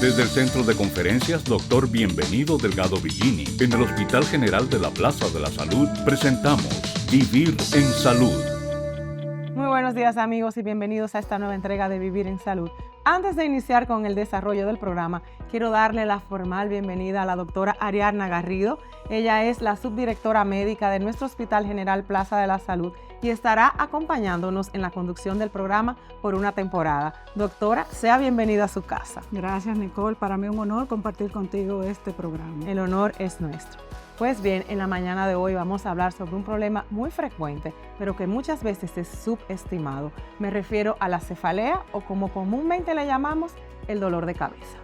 Desde el Centro de Conferencias Dr. Bienvenido Delgado Villini, en el Hospital General de la Plaza de la Salud, presentamos Vivir en Salud. Muy buenos días, amigos, y bienvenidos a esta nueva entrega de Vivir en Salud. Antes de iniciar con el desarrollo del programa, quiero darle la formal bienvenida a la doctora Ariadna Garrido. Ella es la subdirectora médica de nuestro Hospital General Plaza de la Salud y estará acompañándonos en la conducción del programa por una temporada. Doctora, sea bienvenida a su casa. Gracias, Nicole. Para mí es un honor compartir contigo este programa. El honor es nuestro. Pues bien, en la mañana de hoy vamos a hablar sobre un problema muy frecuente, pero que muchas veces es subestimado. Me refiero a la cefalea, o como comúnmente le llamamos, el dolor de cabeza.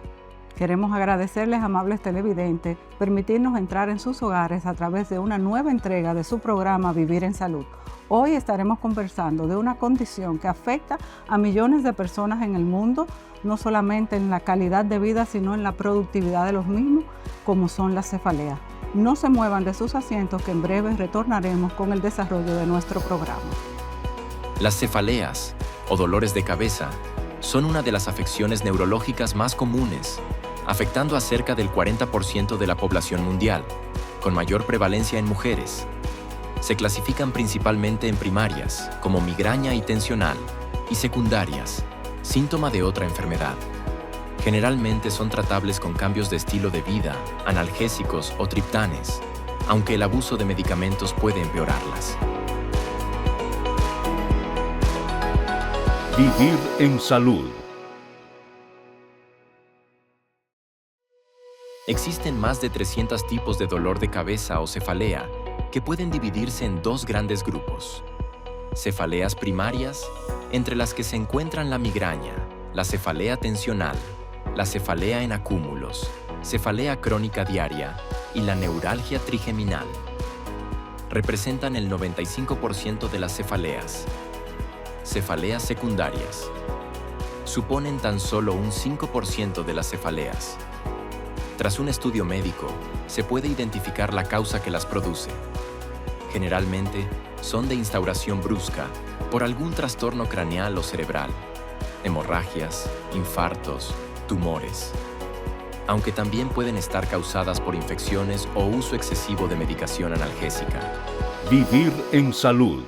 Queremos agradecerles, amables televidentes, permitirnos entrar en sus hogares a través de una nueva entrega de su programa Vivir en Salud. Hoy estaremos conversando de una condición que afecta a millones de personas en el mundo, no solamente en la calidad de vida, sino en la productividad de los mismos, como son las cefaleas. No se muevan de sus asientos, que en breve retornaremos con el desarrollo de nuestro programa. Las cefaleas, o dolores de cabeza, son una de las afecciones neurológicas más comunes, afectando a cerca del 40% de la población mundial, con mayor prevalencia en mujeres. Se clasifican principalmente en primarias, como migraña y tensional, y secundarias, síntoma de otra enfermedad. Generalmente son tratables con cambios de estilo de vida, analgésicos o triptanes, aunque el abuso de medicamentos puede empeorarlas. Vivir en Salud. Existen más de 300 tipos de dolor de cabeza o cefalea que pueden dividirse en dos grandes grupos. Cefaleas primarias, entre las que se encuentran la migraña, la cefalea tensional, la cefalea en acúmulos, cefalea crónica diaria y la neuralgia trigeminal. Representan el 95% de las cefaleas. Cefaleas secundarias. Suponen tan solo un 5% de las cefaleas. Tras un estudio médico, se puede identificar la causa que las produce. Generalmente, son de instauración brusca por algún trastorno craneal o cerebral, hemorragias, infartos, tumores, aunque también pueden estar causadas por infecciones o uso excesivo de medicación analgésica. Vivir en Salud.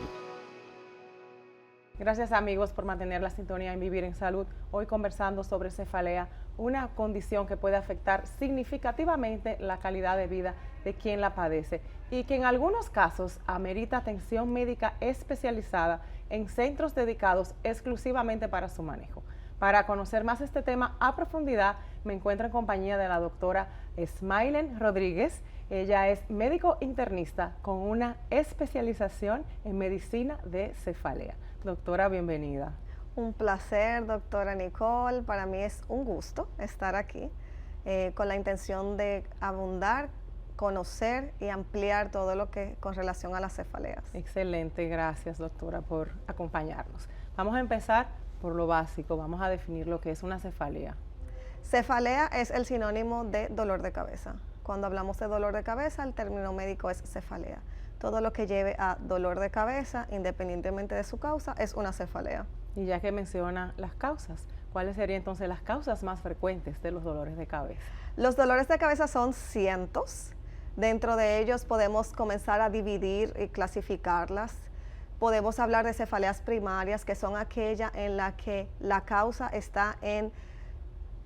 Gracias, amigos, por mantener la sintonía en Vivir en Salud. Hoy conversando sobre cefalea, una condición que puede afectar significativamente la calidad de vida de quien la padece y que en algunos casos amerita atención médica especializada en centros dedicados exclusivamente para su manejo. Para conocer más este tema a profundidad, me encuentro en compañía de la doctora Smailen Rodríguez. Ella es médico internista con una especialización en medicina de cefalea. Doctora, bienvenida. Un placer, doctora Nicole. Para mí es un gusto estar aquí con la intención de abundar, conocer y ampliar todo lo que con relación a las cefaleas. Excelente, gracias, doctora, por acompañarnos. Vamos a empezar por lo básico, vamos a definir lo que es una cefalea. Cefalea es el sinónimo de dolor de cabeza. Cuando hablamos de dolor de cabeza, el término médico es cefalea. Todo lo que lleve a dolor de cabeza, independientemente de su causa, es una cefalea. Y ya que menciona las causas, ¿cuáles serían entonces las causas más frecuentes de los dolores de cabeza? Los dolores de cabeza son cientos. Dentro de ellos podemos comenzar a dividir y clasificarlas. Podemos hablar de cefaleas primarias, que son aquellas en las que la causa está en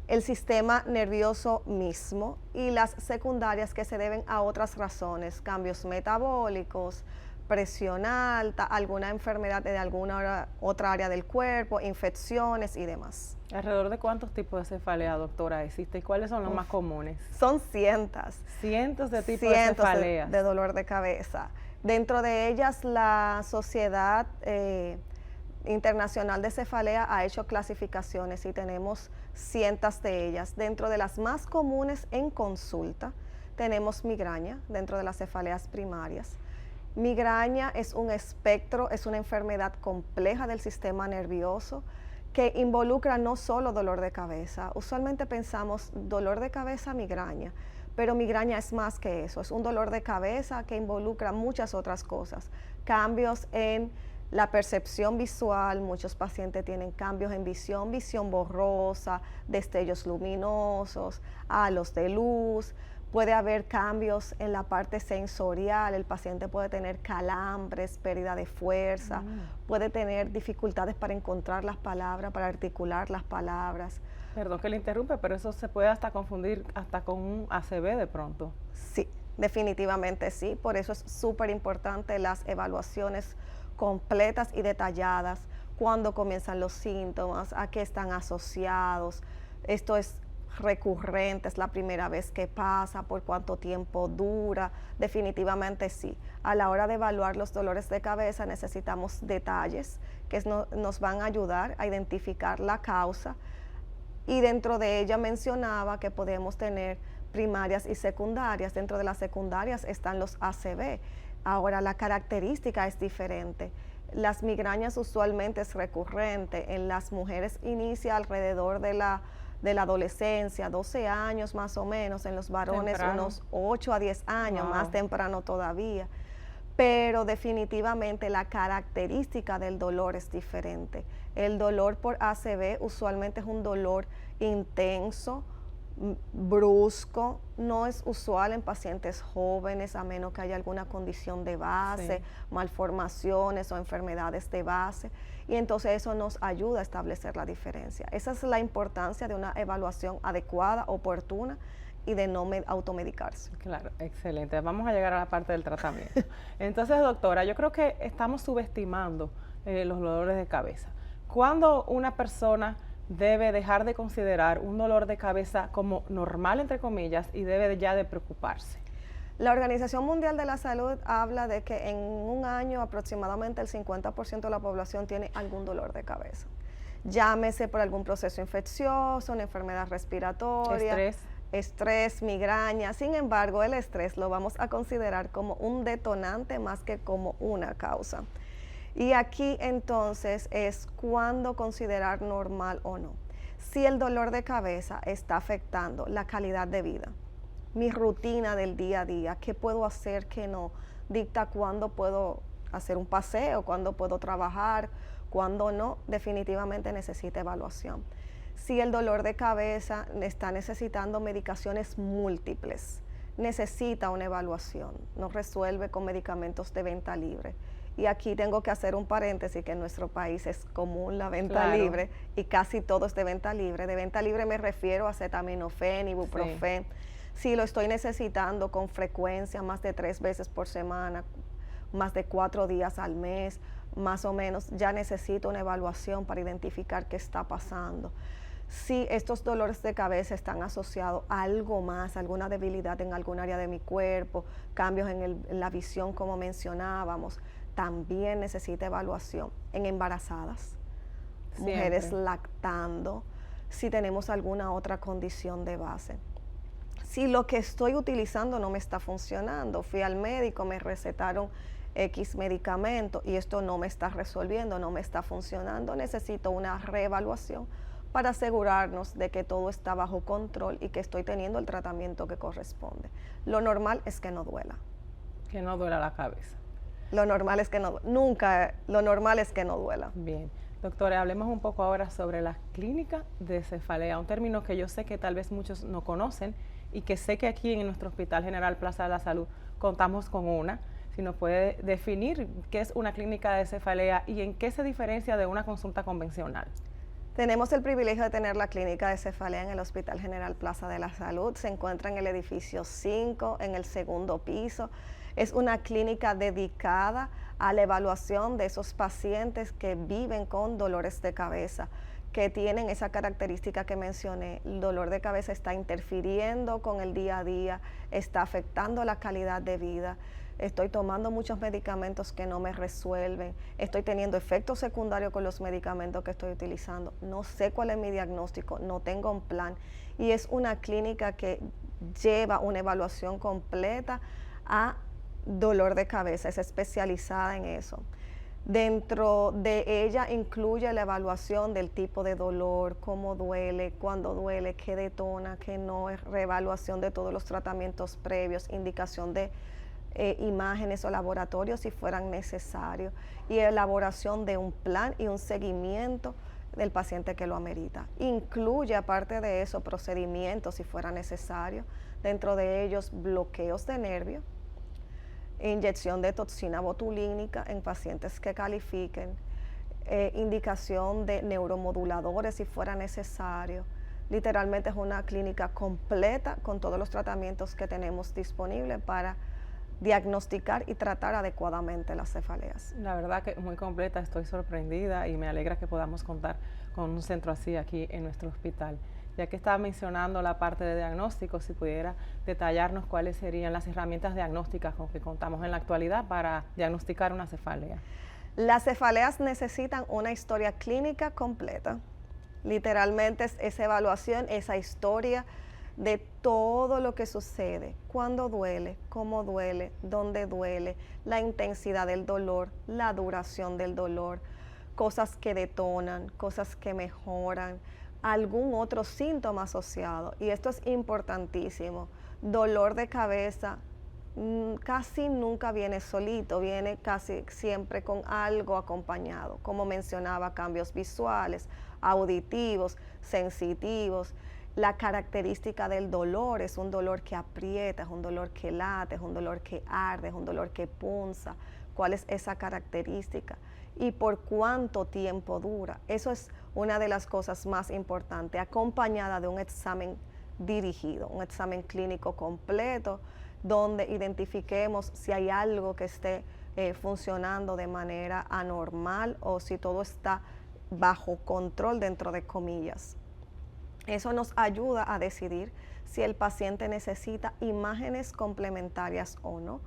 el sistema nervioso mismo, y las secundarias, que se deben a otras razones, cambios metabólicos, presión alta, alguna enfermedad de alguna otra área del cuerpo, infecciones y demás. ¿Alrededor de cuántos tipos de cefalea, doctora, existe y cuáles son los más comunes? Son cientos. Cientos de tipos de cefaleas. De dolor de cabeza. Dentro de ellas, la Sociedad Internacional de Cefalea ha hecho clasificaciones y tenemos cientos de ellas. Dentro de las más comunes en consulta, tenemos migraña, dentro de las cefaleas primarias. Migraña es un espectro, es una enfermedad compleja del sistema nervioso que involucra no solo dolor de cabeza. Usualmente pensamos dolor de cabeza, migraña, pero migraña es más que eso. Es un dolor de cabeza que involucra muchas otras cosas. Cambios en La percepción visual, muchos pacientes tienen cambios en visión borrosa, destellos luminosos, halos de luz. Puede haber cambios en la parte sensorial, el paciente puede tener calambres, pérdida de fuerza, puede tener dificultades para encontrar las palabras, para articular las palabras. Perdón que le interrumpe, pero eso se puede hasta confundir hasta con un ACV de pronto. Sí, definitivamente sí, por eso es súper importante las evaluaciones completas y detalladas, cuándo comienzan los síntomas, a qué están asociados, esto es recurrente, es la primera vez que pasa, por cuánto tiempo dura. Definitivamente sí. A la hora de evaluar los dolores de cabeza necesitamos detalles que nos van a ayudar a identificar la causa, y dentro de ella mencionaba que podemos tener primarias y secundarias. Dentro de las secundarias están los ACV. Ahora, la característica es diferente. Las migrañas usualmente es recurrente. En las mujeres inicia alrededor de la adolescencia, 12 años más o menos. En los varones temprano. Unos 8 a 10 años, Wow. más temprano todavía. Pero definitivamente la característica del dolor es diferente. El dolor por ACV usualmente es un dolor intenso, brusco, no es usual en pacientes jóvenes, a menos que haya alguna condición de base, Sí. malformaciones o enfermedades de base, y entonces eso nos ayuda a establecer la diferencia. Esa es la importancia de una evaluación adecuada, oportuna, y de no automedicarse. Claro, excelente. Vamos a llegar a la parte del tratamiento. Entonces, doctora, yo creo que estamos subestimando los dolores de cabeza. ¿Cuándo una persona debe dejar de considerar un dolor de cabeza como normal, entre comillas, y debe ya de preocuparse? La Organización Mundial de la Salud habla de que en un año aproximadamente el 50% de la población tiene algún dolor de cabeza. Llámese por algún proceso infeccioso, una enfermedad respiratoria, estrés, migraña. Sin embargo, el estrés lo vamos a considerar como un detonante más que como una causa. Y aquí entonces es cuándo considerar normal o no. Si el dolor de cabeza está afectando la calidad de vida, mi rutina del día a día, qué puedo hacer, qué no, dicta cuándo puedo hacer un paseo, cuándo puedo trabajar, cuándo no, definitivamente necesita evaluación. Si el dolor de cabeza está necesitando medicaciones múltiples, necesita una evaluación, no resuelve con medicamentos de venta libre. Y aquí tengo que hacer un paréntesis, que en nuestro país es común la venta libre y casi todo es de venta libre. De venta libre me refiero a acetaminofén, ibuprofén. Sí. Si lo estoy necesitando con frecuencia, más de 3 veces por semana, más de 4 días al mes, más o menos, ya necesito una evaluación para identificar qué está pasando. Si estos dolores de cabeza están asociados a algo más, alguna debilidad en algún área de mi cuerpo, cambios en la visión como mencionábamos, también necesita evaluación. En embarazadas, mujeres lactando, si tenemos alguna otra condición de base. Si lo que estoy utilizando no me está funcionando, fui al médico, me recetaron X medicamento y esto no me está resolviendo, no me está funcionando, necesito una reevaluación para asegurarnos de que todo está bajo control y que estoy teniendo el tratamiento que corresponde. Lo normal es que no duela. Que no duela la cabeza. Lo normal es que no, nunca, lo normal es que no duela. Bien. Doctora, hablemos un poco ahora sobre la clínica de cefalea, un término que yo sé que tal vez muchos no conocen y que sé que aquí en nuestro Hospital General Plaza de la Salud contamos con una. Si nos puede definir qué es una clínica de cefalea y en qué se diferencia de una consulta convencional. Tenemos el privilegio de tener la clínica de cefalea en el Hospital General Plaza de la Salud. Se encuentra en el edificio 5, en el 2º piso. Es una clínica dedicada a la evaluación de esos pacientes que viven con dolores de cabeza, que tienen esa característica que mencioné. El dolor de cabeza está interfiriendo con el día a día, está afectando la calidad de vida. Estoy tomando muchos medicamentos que no me resuelven, estoy teniendo efectos secundarios con los medicamentos que estoy utilizando, no sé cuál es mi diagnóstico, no tengo un plan, y es una clínica que lleva una evaluación completa a dolor de cabeza, es especializada en eso. Dentro de ella incluye la evaluación del tipo de dolor, cómo duele, cuándo duele, qué detona, qué no, reevaluación de todos los tratamientos previos, indicación de imágenes o laboratorios si fueran necesarios, y elaboración de un plan y un seguimiento del paciente que lo amerita. Incluye, aparte de eso, procedimientos si fuera necesario, dentro de ellos bloqueos de nervio, inyección de toxina botulínica en pacientes que califiquen, indicación de neuromoduladores si fuera necesario. Literalmente es una clínica completa con todos los tratamientos que tenemos disponibles para diagnosticar y tratar adecuadamente las cefaleas. La verdad que muy completa, estoy sorprendida y me alegra que podamos contar con un centro así aquí en nuestro hospital. Ya que estaba mencionando la parte de diagnóstico, si pudiera detallarnos cuáles serían las herramientas diagnósticas con que contamos en la actualidad para diagnosticar una cefalea. Las cefaleas necesitan una historia clínica completa. Literalmente es esa evaluación, esa historia de todo lo que sucede, cuándo duele, cómo duele, dónde duele, la intensidad del dolor, la duración del dolor, cosas que detonan, cosas que mejoran, algún otro síntoma asociado. Y esto es importantísimo. Dolor de cabeza casi nunca viene solito, viene casi siempre con algo acompañado. Como mencionaba, cambios visuales, auditivos, sensitivos. La característica del dolor es un dolor que aprieta, es un dolor que late, es un dolor que arde, es un dolor que punza. ¿Cuál es esa característica? Y por cuánto tiempo dura. Eso es una de las cosas más importantes, acompañada de un examen dirigido, un examen clínico completo, donde identifiquemos si hay algo que esté funcionando de manera anormal o si todo está bajo control, dentro de comillas. Eso nos ayuda a decidir si el paciente necesita imágenes complementarias o no.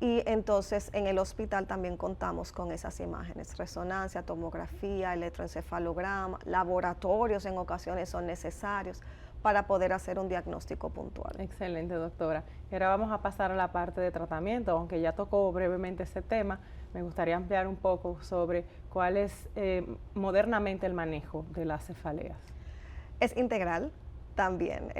Y entonces en el hospital también contamos con esas imágenes, resonancia, tomografía, electroencefalograma, laboratorios en ocasiones son necesarios para poder hacer un diagnóstico puntual. Excelente, doctora. Y ahora vamos a pasar a la parte de tratamiento, aunque ya tocó brevemente ese tema, me gustaría ampliar un poco sobre cuál es modernamente el manejo de las cefaleas. Es integral también.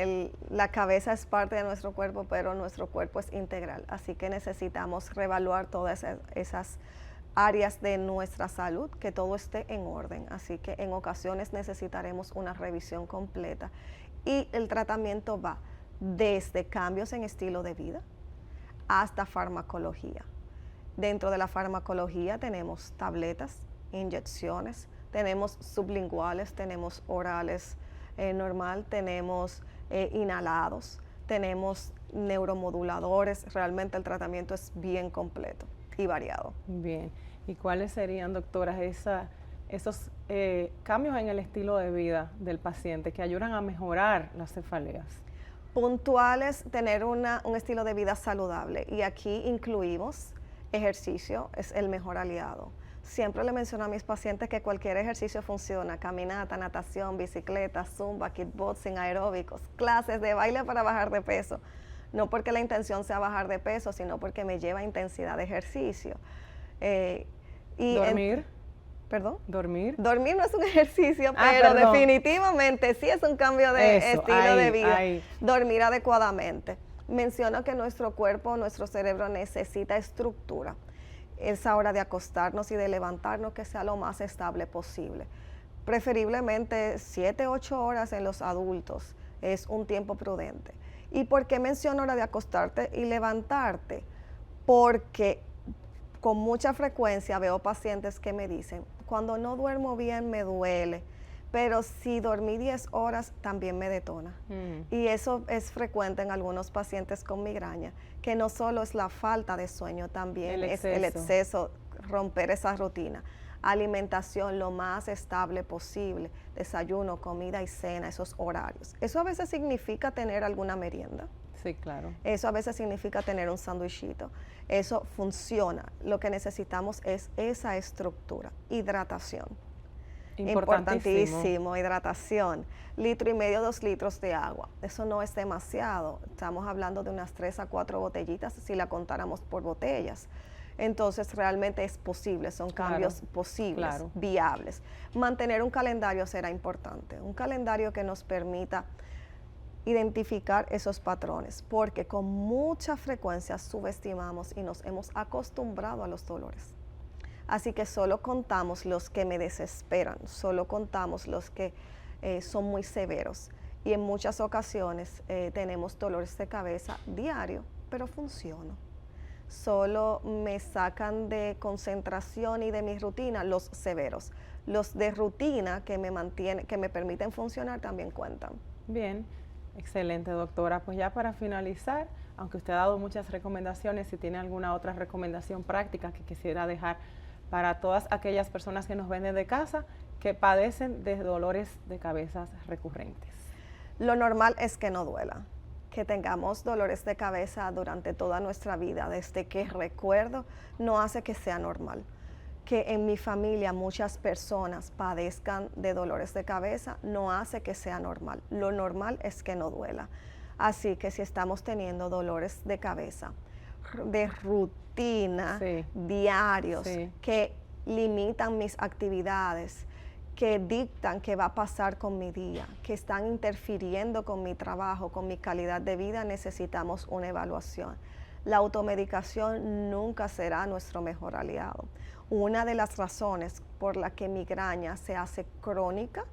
La cabeza es parte de nuestro cuerpo, pero nuestro cuerpo es integral. Así que necesitamos reevaluar todas esas áreas de nuestra salud, que todo esté en orden. Así que en ocasiones necesitaremos una revisión completa. Y el tratamiento va desde cambios en estilo de vida hasta farmacología. Dentro de la farmacología tenemos tabletas, inyecciones, tenemos sublinguales, tenemos orales, normal, tenemos inhalados, tenemos neuromoduladores. Realmente el tratamiento es bien completo y variado. Bien, ¿y cuáles serían, doctoras, esos cambios en el estilo de vida del paciente que ayudan a mejorar las cefaleas? Puntuales, tener un estilo de vida saludable, y aquí incluimos ejercicio, es el mejor aliado. Siempre le menciono a mis pacientes que cualquier ejercicio funciona: caminata, natación, bicicleta, zumba, kickboxing, aeróbicos, clases de baile para bajar de peso. No porque la intención sea bajar de peso, sino porque me lleva a intensidad de ejercicio. ¿Dormir? ¿Perdón? ¿Dormir? Dormir no es un ejercicio, pero definitivamente sí es un cambio de estilo de vida. Dormir adecuadamente. Menciono que nuestro cuerpo, nuestro cerebro necesita estructura. Es hora de acostarnos y de levantarnos, que sea lo más estable posible. Preferiblemente 7, 8 horas en los adultos es un tiempo prudente. ¿Y por qué menciono hora de acostarte y levantarte? Porque con mucha frecuencia veo pacientes que me dicen: cuando no duermo bien me duele, pero si dormí 10 horas también me detona. Y eso es frecuente en algunos pacientes con migraña, que no solo es la falta de sueño, también es el exceso, romper esa rutina. Alimentación lo más estable posible, desayuno, comida y cena, esos horarios. Eso a veces significa tener alguna merienda. Sí, claro. Eso a veces significa tener un sándwichito. Eso funciona. Lo que necesitamos es esa estructura. Hidratación. Importantísimo, hidratación. 1,5 litros, 2 litros de agua. Eso no es demasiado. Estamos hablando de unas 3 a 4 botellitas si la contáramos por botellas. Entonces realmente es posible, son cambios posibles, viables. Mantener un calendario será importante. Un calendario que nos permita identificar esos patrones, porque con mucha frecuencia subestimamos y nos hemos acostumbrado a los dolores. Así que solo contamos los que me desesperan, solo contamos los que son muy severos. Y en muchas ocasiones tenemos dolores de cabeza diario, pero funciono. Solo me sacan de concentración y de mi rutina los severos. Los de rutina que me permiten funcionar también cuentan. Bien, excelente, doctora. Pues ya para finalizar, aunque usted ha dado muchas recomendaciones, si tiene alguna otra recomendación práctica que quisiera dejar para todas aquellas personas que nos ven desde casa que padecen de dolores de cabeza recurrentes. Lo normal es que no duela, que tengamos dolores de cabeza durante toda nuestra vida, desde que recuerdo, no hace que sea normal. Que en mi familia muchas personas padezcan de dolores de cabeza, no hace que sea normal. Lo normal es que no duela. Así que si estamos teniendo dolores de cabeza, de rutina, diarios, que limitan mis actividades, que dictan qué va a pasar con mi día, que están interfiriendo con mi trabajo, con mi calidad de vida, necesitamos una evaluación. La automedicación nunca será nuestro mejor aliado. Una de las razones por la que migraña se hace crónica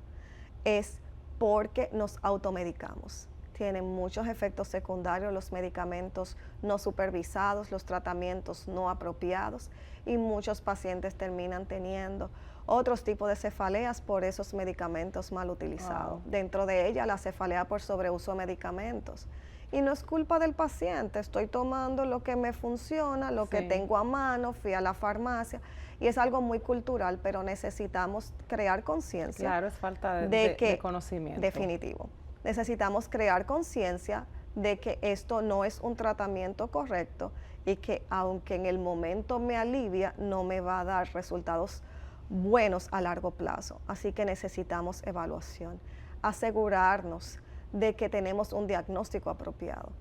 es porque nos automedicamos. Tienen muchos efectos secundarios los medicamentos no supervisados, los tratamientos no apropiados, y muchos pacientes terminan teniendo otros tipos de cefaleas por esos medicamentos mal utilizados. Wow. Dentro de ella la cefalea por sobreuso de medicamentos. Y no es culpa del paciente, estoy tomando lo que me funciona, lo que tengo a mano, fui a la farmacia, y es algo muy cultural, pero necesitamos crear conciencia. Claro, es falta de conocimiento. Definitivo. Necesitamos crear conciencia de que esto no es un tratamiento correcto y que aunque en el momento me alivia, no me va a dar resultados buenos a largo plazo. Así que necesitamos evaluación, asegurarnos de que tenemos un diagnóstico apropiado.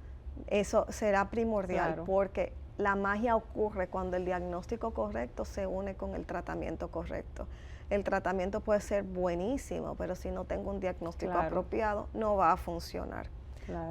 Eso será primordial, porque la magia ocurre cuando el diagnóstico correcto se une con el tratamiento correcto. El tratamiento puede ser buenísimo, pero si no tengo un diagnóstico apropiado, no va a funcionar,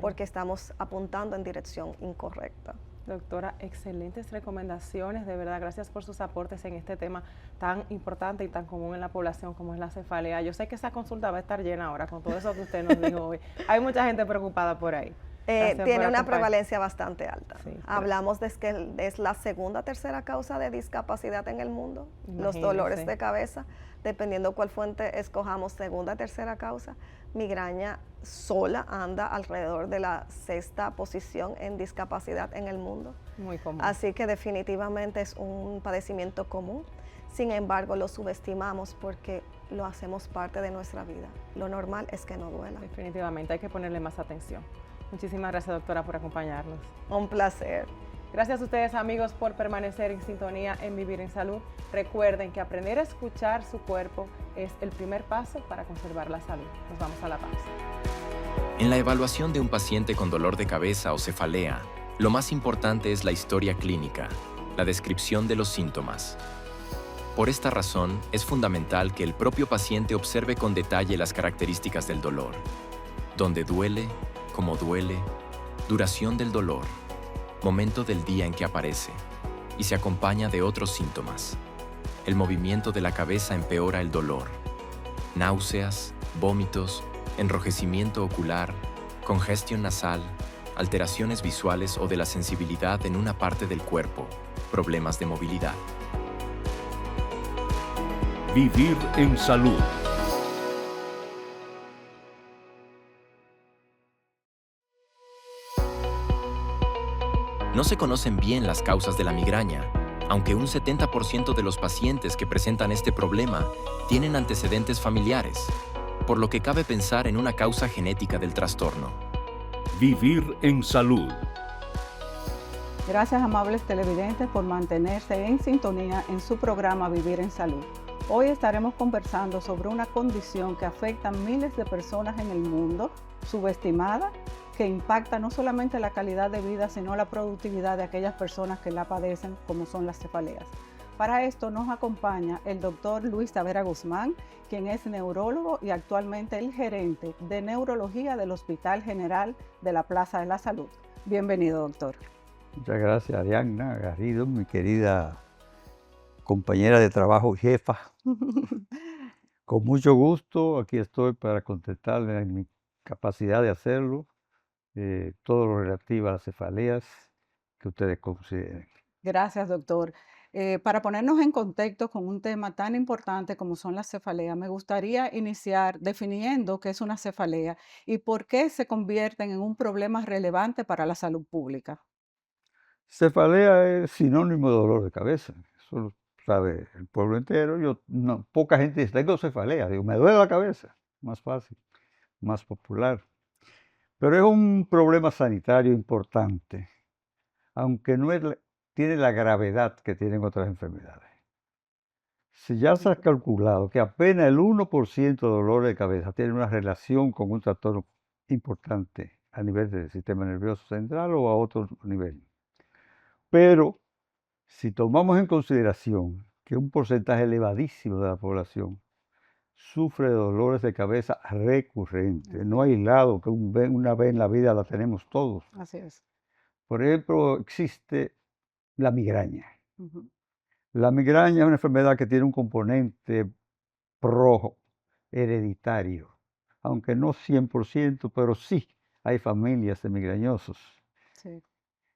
porque estamos apuntando en dirección incorrecta. Doctora, excelentes recomendaciones, de verdad, gracias por sus aportes en este tema tan importante y tan común en la población como es la cefalea. Yo sé que esa consulta va a estar llena ahora con todo eso que usted nos dijo hoy. Hay mucha gente preocupada por ahí. Tiene una prevalencia bastante alta. Hablamos de que es la segunda o tercera causa de discapacidad en el mundo, los dolores de cabeza, dependiendo cuál fuente escojamos, segunda o tercera causa. Migraña sola anda alrededor de la sexta posición en discapacidad en el mundo. Muy común. Así que definitivamente es un padecimiento común. Sin embargo, lo subestimamos porque lo hacemos parte de nuestra vida. Lo normal es que no duela. Definitivamente, hay que ponerle más atención. Muchísimas gracias, doctora, por acompañarnos. Un placer. Gracias a ustedes, amigos, por permanecer en sintonía en Vivir en Salud. Recuerden que aprender a escuchar su cuerpo es el primer paso para conservar la salud. Nos vamos a la pausa. En la evaluación de un paciente con dolor de cabeza o cefalea, lo más importante es la historia clínica, la descripción de los síntomas. Por esta razón, es fundamental que el propio paciente observe con detalle las características del dolor. Dónde duele, cómo duele, duración del dolor, momento del día en que aparece, y se acompaña de otros síntomas. El movimiento de la cabeza empeora el dolor. Náuseas, vómitos, enrojecimiento ocular, congestión nasal, alteraciones visuales o de la sensibilidad en una parte del cuerpo, problemas de movilidad. Vivir en salud. No se conocen bien las causas de la migraña, aunque un 70% de los pacientes que presentan este problema tienen antecedentes familiares, por lo que cabe pensar en una causa genética del trastorno. Vivir en salud. Gracias, amables televidentes, por mantenerse en sintonía en su programa Vivir en Salud. Hoy estaremos conversando sobre una condición que afecta a miles de personas en el mundo, subestimada, que impacta no solamente la calidad de vida, sino la productividad de aquellas personas que la padecen, como son las cefaleas. Para esto nos acompaña el doctor Luis Tavera Guzmán, quien es neurólogo y actualmente el gerente de neurología del Hospital General de la Plaza de la Salud. Bienvenido, doctor. Muchas gracias, Ariadna Garrido, mi querida compañera de trabajo y jefa. Con mucho gusto, aquí estoy para contestarle en mi capacidad de hacerlo, todo lo relativo a las cefaleas que ustedes consideren. Gracias, doctor. Para ponernos en contexto con un tema tan importante como son las cefaleas, me gustaría iniciar definiendo qué es una cefalea y por qué se convierten en un problema relevante para la salud pública. Cefalea es sinónimo de dolor de cabeza, eso lo sabe el pueblo entero. Poca gente dice, tengo cefalea, digo, me duele la cabeza, más fácil, más popular. Pero es un problema sanitario importante, aunque no tiene la gravedad que tienen otras enfermedades. Ya se ha calculado que apenas el 1% de dolor de cabeza tiene una relación con un trastorno importante a nivel del sistema nervioso central o a otro nivel. Pero si tomamos en consideración que un porcentaje elevadísimo de la población sufre de dolores de cabeza recurrentes, no aislado, que una vez en la vida la tenemos todos. Así es. Por ejemplo, existe la migraña. Ujú. La migraña es una enfermedad que tiene un componente rojo hereditario, aunque no 100%, pero sí hay familias de migrañosos. Sí.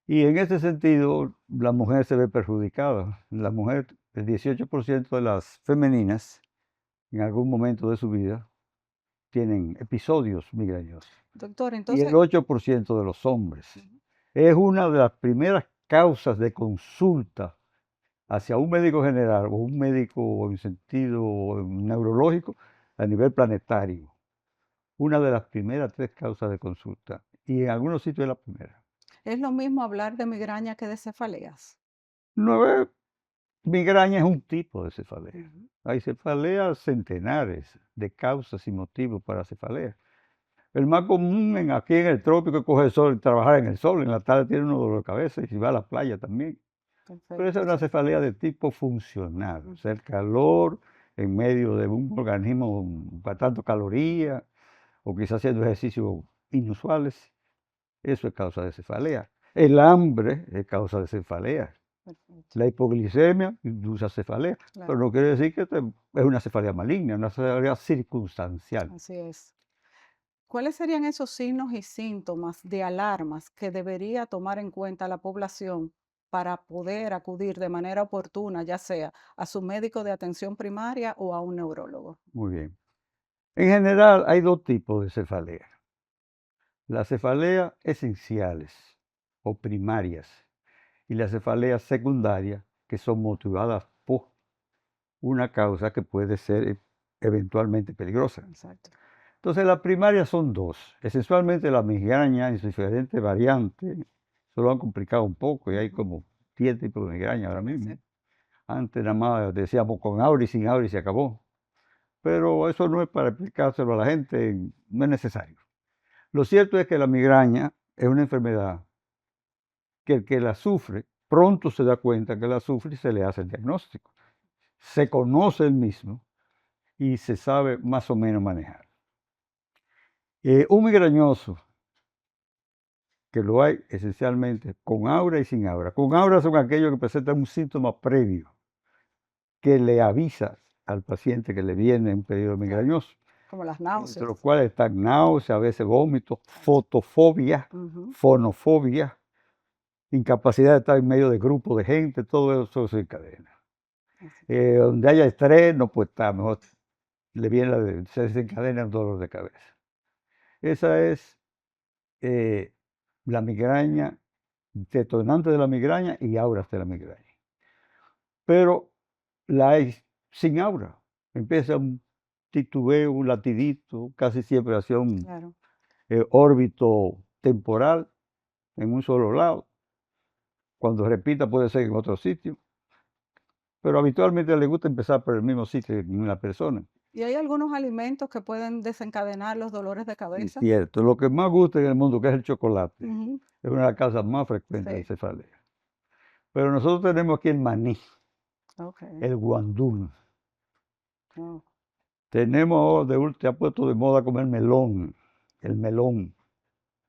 Y en ese sentido, la mujer se ve perjudicada. La mujer, el 18% de las femeninas, en algún momento de su vida, tienen episodios migrañosos. Doctor, Y entonces, el 8% de los hombres. Es una de las primeras causas de consulta hacia un médico general o un médico en sentido neurológico a nivel planetario. Una de las primeras 3 causas de consulta. Y en algunos sitios es la primera. ¿es lo mismo hablar de migraña que de cefaleas? 9 migraña es un tipo de cefalea. Ujú. Hay cefaleas centenares de causas y motivos para cefalea. El más común aquí en el trópico es coger sol, trabajar en el sol. En la tarde tiene uno dolor de cabeza y si va a la playa también. Pero esa es una Perfecto. cefalea de tipo funcional. O Ujú. sea, el calor en medio de un organismo gastando calorías o quizás haciendo ejercicios inusuales, eso es causa de cefalea. El hambre es causa de cefalea. Perfecto. La hipoglicemia induce a cefalea, pero Claro, no quiere decir que es una cefalea maligna, una cefalea circunstancial. así es. ¿Cuáles serían esos signos y síntomas de alarmas que debería tomar en cuenta la población para poder acudir de manera oportuna, ya sea a su médico de atención primaria o a un neurólogo? Muy bien. En general hay 2 tipos de cefalea. Las cefaleas esenciales o primarias y las cefaleas secundarias, que son motivadas por una causa que puede ser eventualmente peligrosa. Exacto. Entonces, las primarias son 2. Esencialmente la migraña en sus diferentes variantes, se lo han complicado un poco y hay como 10 tipos de migraña ahora mismo. Sí. Antes nada más decíamos con aura y sin aura y se acabó. Pero eso no es para explicárselo a la gente, no es necesario. Lo cierto es que la migraña es una enfermedad que el que la sufre pronto se da cuenta que la sufre y se le hace el diagnóstico. Se conoce el mismo y se sabe más o menos manejar. Un migrañoso, que lo hay esencialmente con aura y sin aura. Con aura son aquellos que presentan un síntoma previo que le avisa al paciente que le viene un periodo migrañoso, Como las entre náuseas. los cuales están náuseas, a veces vómitos, fotofobia, Ujú. fonofobia, incapacidad de estar en medio de grupos de gente, todo eso se encadena. Donde haya estrés, no puede estar, mejor se desencadena un dolor de cabeza. Esa es la migraña, detonante de la migraña y auras de la migraña. Pero la hay sin aura. Empieza un titubeo, un latidito, casi siempre hacia un Claro. órbito temporal en un solo lado. Cuando repita puede ser en otro sitio, pero habitualmente le gusta empezar por el mismo sitio en una persona. ¿Y hay algunos alimentos que pueden desencadenar los dolores de Es cabeza? cierto, lo que más gusta en el mundo, que es el chocolate, Ujú. es una de las causas más frecuentes de Sí. cefalea. Pero nosotros tenemos aquí el maní. Ok. el guandul. Oh. Tenemos ahora, se ha puesto de moda comer melón, el melón.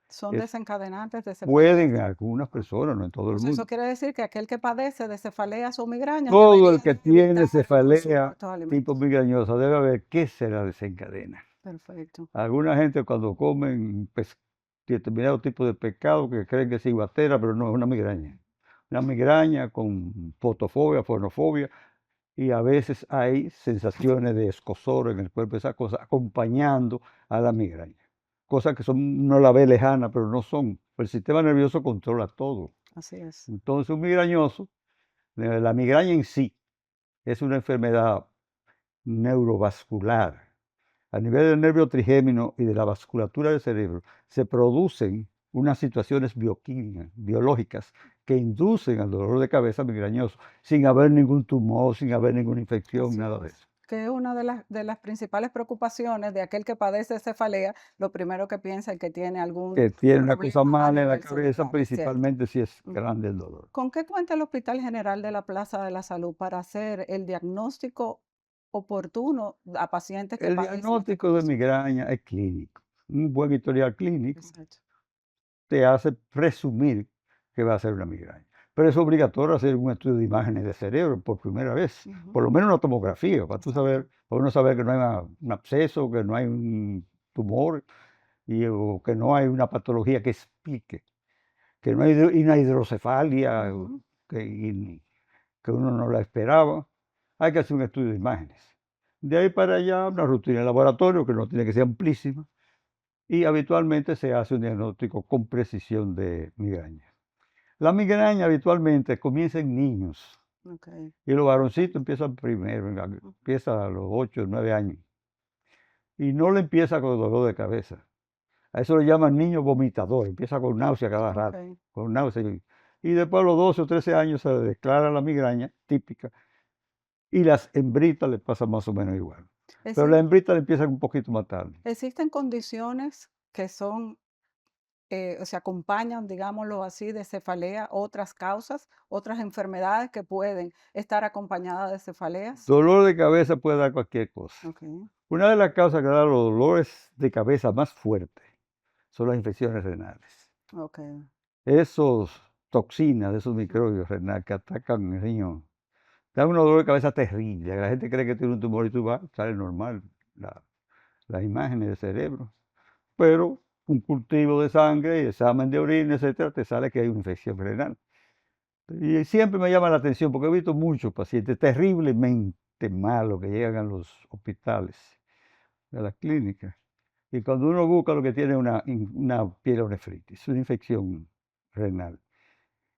Son desencadenantes de Pueden cefaleas. algunas personas, no en todo el Entonces, mundo. eso quiere decir que aquel que padece de cefaleas o migrañas Todo debería el que de tiene evitar el consumo cefalea de estos alimentos. tipo migrañosa debe ver qué se la desencadena. Perfecto. Alguna gente cuando comen determinado tipo de pescado que creen que es ciguatera, pero no, es una migraña. Una migraña con fotofobia, fonofobia, y a veces hay sensaciones de escozor en el cuerpo, esas cosas, acompañando a la migraña. Cosas que uno la ve lejana, pero no son. El sistema nervioso controla todo. Así es. Entonces, un migrañoso, la migraña en sí, es una enfermedad neurovascular. A nivel del nervio trigémino y de la vasculatura del cerebro, se producen unas situaciones bioquímicas, biológicas, que inducen al dolor de cabeza migrañoso, sin haber ningún tumor, sin haber ninguna infección, Así nada de es. eso. Que es una de las principales preocupaciones de aquel que padece cefalea, lo primero que piensa es que tiene algún Que tiene una problema cosa a mala en la nivel cabeza, cerebral, ¿cierto? principalmente si es Ujú. grande el dolor. ¿Con qué cuenta el Hospital General de la Plaza de la Salud para hacer el diagnóstico oportuno a pacientes que El padecen esta diagnóstico de condición? migraña es clínico. Un buen historial clínico Exacto. te hace presumir que va a ser una migraña. Pero es obligatorio hacer un estudio de imágenes de cerebro por primera vez, Ujú. por lo menos una tomografía, para tú Exacto. saber, para uno saber que no hay un absceso, que no hay un tumor o que no hay una patología que explique, que no hay una hidrocefalia Ujú. que uno no la esperaba. Hay que hacer un estudio de imágenes. De ahí para allá, una rutina de laboratorio que no tiene que ser amplísima y habitualmente se hace un diagnóstico con precisión de migraña. La migraña habitualmente comienza en niños Ok. y los varoncitos empiezan primero, empieza a los 8 o 9 años y no le empieza con dolor de cabeza. A eso le llaman niño vomitador, empieza con náusea cada rato, Ok. con náusea. Y después a los 12 o 13 años se le declara la migraña típica y las hembritas le pasa más o menos igual. Pero las Exi- hembritas le empiezan un poquito más tarde. Existen condiciones que son, o sea, acompañan, digámoslo así, de cefalea, otras causas, otras enfermedades que pueden estar acompañadas de cefaleas. Dolor de cabeza puede dar cualquier cosa. Ok. Una de las causas que da los dolores de cabeza más fuertes son las infecciones renales. Ok. Esos toxinas de esos microbios renales que atacan el riñón dan un dolor de cabeza terrible. La gente cree que tiene un tumor y tú vas, sale normal las imágenes del cerebro. Pero un cultivo de sangre, examen de orina, etcétera, te sale que hay una infección renal. Y siempre me llama la atención porque he visto muchos pacientes terriblemente malos que llegan a los hospitales, a las clínicas. Y cuando uno busca lo que tiene una pielonefritis, una infección renal.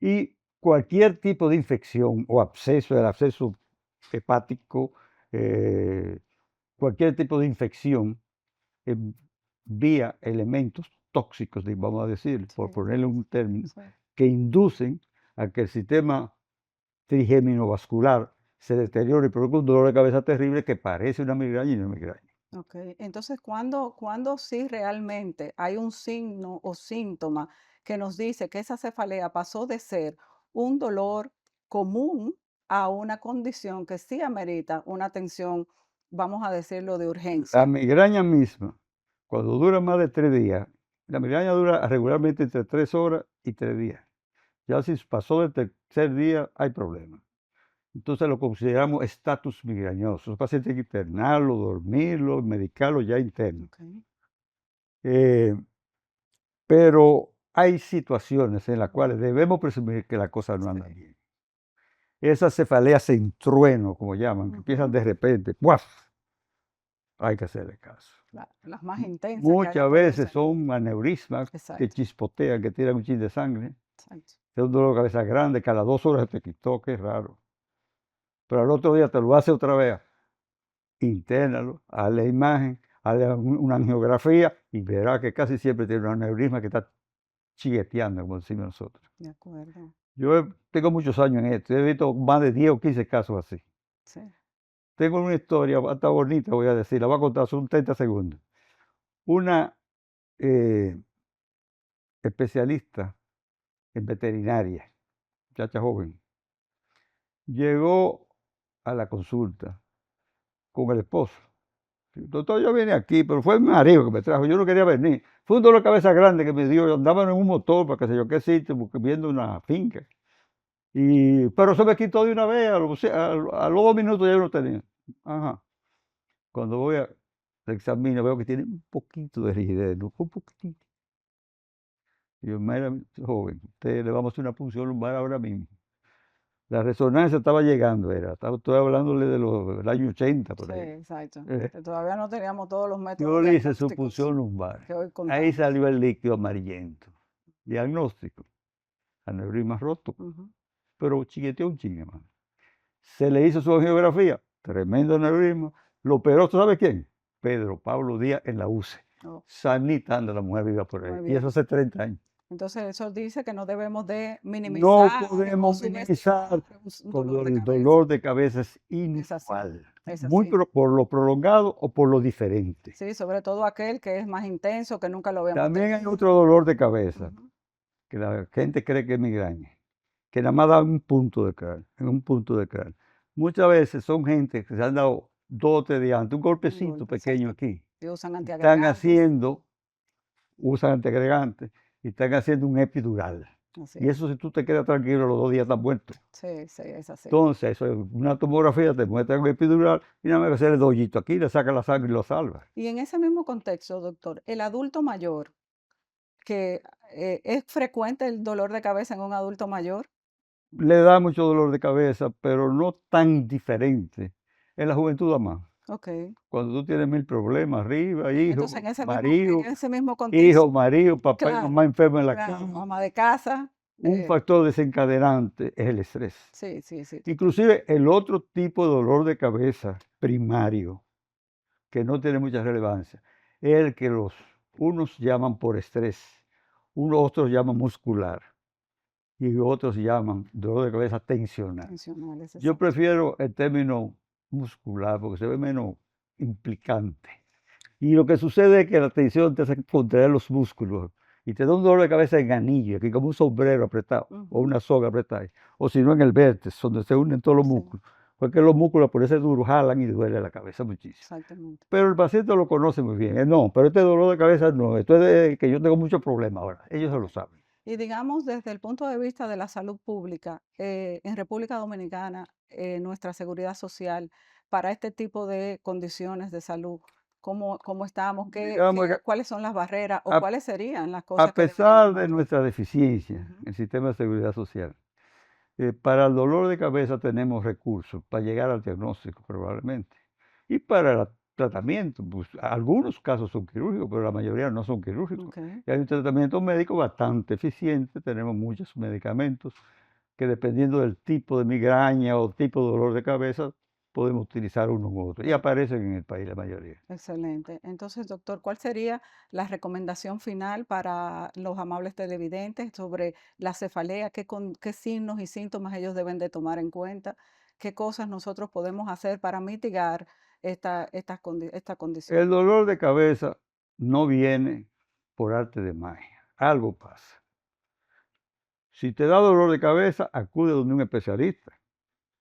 Y cualquier tipo de infección o absceso, el absceso hepático, eh, cualquier tipo de infección vía elementos tóxicos, vamos a decir, por Sí, ponerle un término, sí. que inducen a que el sistema trigémino vascular se deteriore y produzca un dolor de cabeza terrible que parece una migraña y no es migraña. Ok. Entonces, ¿cuándo sí realmente hay un signo o síntoma que nos dice que esa cefalea pasó de ser un dolor común a una condición que sí amerita una atención, vamos a decirlo, de La urgencia? migraña misma, cuando dura más de 3 días, la migraña dura regularmente entre 3 horas y 3 días. Ya si pasó del tercer día, hay problema. Entonces lo consideramos estatus migrañoso. Los pacientes hay que internarlo, dormirlo, medicarlo ya interno. Ok. Eh, pero hay situaciones en las cuales debemos presumir que la cosa no anda Sí. bien. Esas cefaleas en trueno, como llaman, que empiezan Ujú. de repente, ¡puaf! Hay que hacerle caso. Las más intensas que hayan Muchas podido veces sentir. son aneurismas que Exacto, chispotean, que tiran un chin de sangre. exacto. Es un dolor de cabeza grande, cada 2 horas se te quitó, qué raro. Pero al otro día te lo hace otra vez. Internalo, hazle imagen, hazle una angiografía y verá que casi siempre tiene un aneurisma que está chigueteando, como decimos nosotros. De acuerdo. Tengo muchos años en esto, he visto más de 10 o 15 casos así. Sí. Tengo una historia hasta bonita, voy a decir, la voy a contar, son 30 segundos. Una eh, especialista en veterinaria, muchacha joven, llegó a la consulta con el esposo. Doctor, yo vine aquí, pero fue mi marido que me trajo, yo no quería venir. Fue un dolor de cabeza grande que me dio, yo andaba en un motor para qué sé yo qué sitio, viendo una finca. Pero se me quitó de una vez, a los 2 minutos ya yo no tenía. Ajá. Cuando voy a examinar, veo que tiene un poquito de rigidez, ¿no? Un poquitito. Y yo, mira, joven, usted le vamos a hacer una punción lumbar ahora mismo. La resonancia estaba llegando, estoy hablándole del año 80 por Sí, ahí. exacto. Que todavía no teníamos todos los métodos Yo le hice su diagnósticos punción lumbar. que hoy Ahí contamos. salió el líquido amarillento. Diagnóstico, aneurisma roto, Ujú. pero chiqueteó un chingue, hermano. Se le hizo su angiografía, tremendo aneurisma. Lo operó, ¿tú sabes quién? Pedro Pablo Díaz en la UCE. Oh, Sanita anda la mujer viva por muy ahí. Y bien. eso hace 30 años. Entonces eso dice que no debemos de No minimizar podemos o minimizar subestimar un cuando dolor de el cabeza. dolor de cabeza es Es así, inusual. es Muy así. por lo prolongado o por lo diferente. Sí, sobre todo aquel que es más intenso, que nunca lo habíamos También hay tenido. otro dolor de cabeza, Ujú. que la gente cree que es migraña, que nada más da un punto de cráneo, en un punto de cráneo. Muchas veces son gente que se han dado 2 o 3 días antes, un golpecito golpe, pequeño exacto. aquí. Y usan Están antiagregantes. usan antiagregantes y están haciendo un epidural. Así Y es. eso si tú te quedas tranquilo, los 2 días estás muerto. Sí, sí, es así. Entonces, eso es una tomografía, te muestra un epidural y nada más que hacer el dollito aquí, le saca la sangre y lo salva. Y en ese mismo contexto, doctor, el adulto mayor, que es frecuente el dolor de cabeza en un adulto mayor. Le da mucho dolor de cabeza, pero no tan diferente. En la juventud da más. Ok. Cuando tú tienes 1000 problemas arriba, Entonces en ese mismo contexto, hijo, marido, papá y claro, mamá enfermos en la claro, cama, ama de casa. un factor desencadenante es el estrés. Sí, sí, sí. Inclusive el otro tipo de dolor de cabeza primario, que no tiene mucha relevancia, es el que unos llaman por estrés, otros llaman muscular y otros llaman dolor de cabeza tensional. Tensionales, Yo exacto. prefiero el término muscular porque se ve menos implicante. Y lo que sucede es que la tensión te hace contraer los músculos y te da un dolor de cabeza en anillo, aquí como un sombrero apretado o Ujú. una soga apretada, o si no en el vértice, donde se unen todos los Sí, músculos. Porque los músculos por ese duro jalan y duele la cabeza muchísimo. exactamente. Pero el paciente lo conoce muy bien. No, pero este dolor de cabeza no, esto es de que yo tengo muchos problemas ahora. Ellos se lo saben. Y digamos, desde el punto de vista de la salud pública, en República Dominicana, nuestra seguridad social, para este tipo de condiciones de salud, ¿cómo estamos? Digamos que ¿Cuáles son las barreras o a, cuáles serían las a cosas que pesar deberíamos de hacer? nuestra deficiencia Ujú. en el sistema de seguridad social, para el dolor de cabeza tenemos recursos para llegar al diagnóstico probablemente. Y para el tratamiento, pues algunos casos son quirúrgicos, pero la mayoría no son quirúrgicos. Ok. Y hay un tratamiento médico bastante eficiente, tenemos muchos medicamentos que dependiendo del tipo de migraña o tipo de dolor de cabeza, podemos utilizar uno u otro. Y aparecen en el país la mayoría. Excelente. Entonces, doctor, ¿cuál sería la recomendación final para los amables televidentes sobre la cefalea? ¿Qué signos y síntomas ellos deben de tomar en cuenta? ¿Qué cosas nosotros podemos hacer para mitigar esta condición? El dolor de cabeza no viene por arte de magia. Algo pasa. Si te da dolor de cabeza, acude donde un especialista.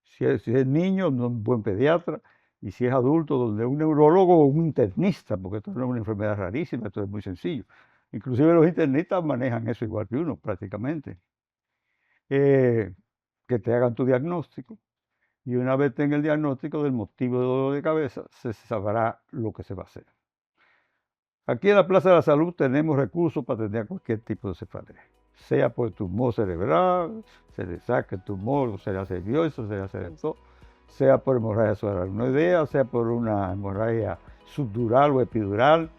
Si es niño, donde un buen pediatra. Y si es adulto, donde un neurólogo o un internista, porque esto no es una enfermedad rarísima, esto es muy sencillo. Inclusive los internistas manejan eso igual que uno, prácticamente. Que te hagan tu diagnóstico. Y una vez tenga el diagnóstico del motivo de dolor de cabeza, se sabrá lo que se va a hacer. Aquí en la Plaza de la Salud tenemos recursos para atender cualquier tipo de cefalea. Sea por tumor cerebral, se le saca el tumor, o se le hace biopsia, se le hace esto, sea por hemorragia subaracnoidea, sea por una hemorragia subdural o epidural.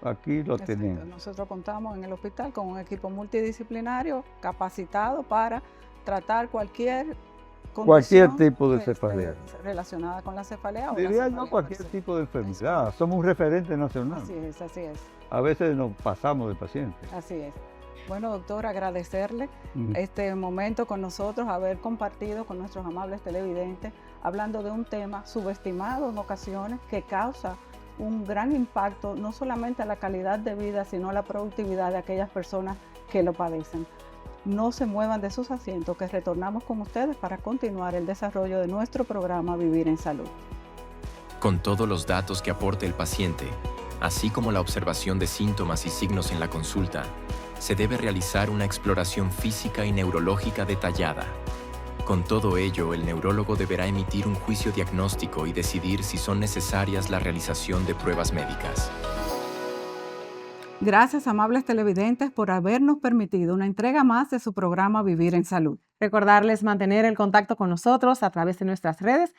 Aquí lo Exacto. tenemos. Nosotros contamos en el hospital con un equipo multidisciplinario capacitado para tratar cualquier condición Tipo de cefalea. relacionada con la cefalea o la Diría yo cefalea cualquier per se. tipo de enfermedad. Somos un referente nacional. Así es, así es, A veces nos pasamos de paciente. así es. Bueno, doctor, agradecerle Ujú. este momento con nosotros, haber compartido con nuestros amables televidentes, hablando de un tema subestimado en ocasiones que causa un gran impacto, no solamente a la calidad de vida, sino a la productividad de aquellas personas que lo padecen. No se muevan de sus asientos, que retornamos con ustedes para continuar el desarrollo de nuestro programa Vivir en Salud. Con todos los datos que aporte el paciente, así como la observación de síntomas y signos en la consulta, se debe realizar una exploración física y neurológica detallada. Con todo ello, el neurólogo deberá emitir un juicio diagnóstico y decidir si son necesarias la realización de pruebas médicas. Gracias, amables televidentes, por habernos permitido una entrega más de su programa Vivir en Salud. Recordarles mantener el contacto con nosotros a través de nuestras redes,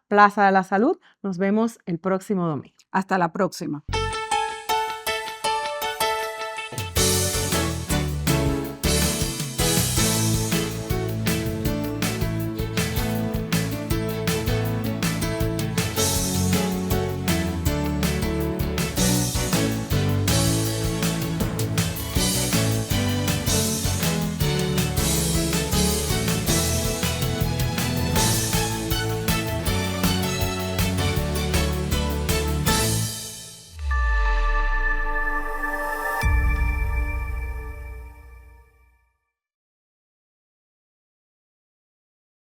@Plaza de la Salud. Nos vemos el próximo domingo. Hasta la próxima.